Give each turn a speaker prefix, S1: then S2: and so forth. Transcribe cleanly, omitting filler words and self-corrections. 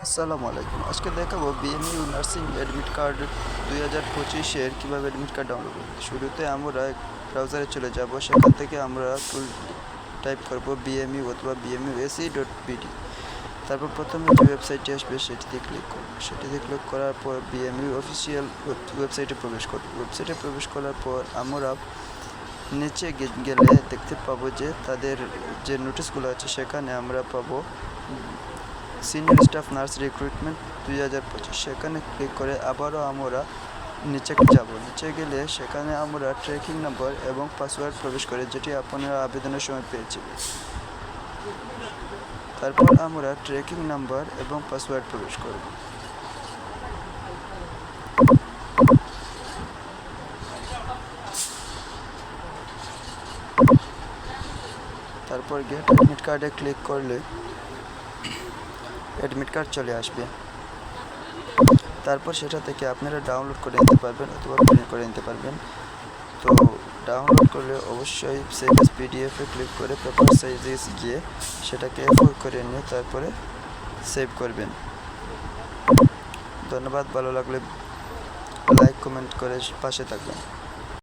S1: আসসালামু আলাইকুম। আজকে দেখাবো বিএমইউ নার্সিং অ্যাডমিট কার্ড 2025-এর কীভাবে অ্যাডমিট কার্ড ডাউনলোড করতে। শুরুতে আমরা ব্রাউজারে চলে যাব। সেখান থেকে আমরা টুল টাইপ করব বিএমইউ অথবা bmuac.bd। তারপর প্রথমে যে ওয়েবসাইটটি আসবে সেটিতে ক্লিক করব। সেটিতে ক্লিক করার পর বিএমইউ অফিসিয়াল ওয়েবসাইটে প্রবেশ করব। ওয়েবসাইটে প্রবেশ করার পর আমরা নিচে গেলে দেখতে পাবো যে তাদের যে নোটিশগুলো আছে সেখানে আমরা পাবো সিনিয়র স্টাফ নার্স রিক্রুটমেন্ট 2025। সেখানে ক্লিক করে আবারও আমরা নিচে যাব। নিচে গেলে সেখানে আমরা ট্র্যাকিং নাম্বার এবং পাসওয়ার্ড প্রবেশ করে, যেটি আপনারা আবেদনের সময় পেয়েছিলেন। তারপর আমরা ট্র্যাকিং নাম্বার এবং পাসওয়ার্ড প্রবেশ করব। তারপর গেট অ্যাডমিট কার্ডে ক্লিক করলে অ্যাডমিট কার্ড চলে আসবে। তারপর সেটা থেকে আপনারা ডাউনলোড করে নিতে পারবেন অথবা প্রিন্ট করে নিতে পারবেন। তো ডাউনলোড করলে অবশ্যই সেভ এস পিডিএফে ক্লিক করে পেপার সাইজে গিয়ে সেটাকে A4 করে নিয়ে তারপরে সেভ করবেন। ধন্যবাদ। ভালো লাগলে লাইক কমেন্ট করে পাশে থাকবেন।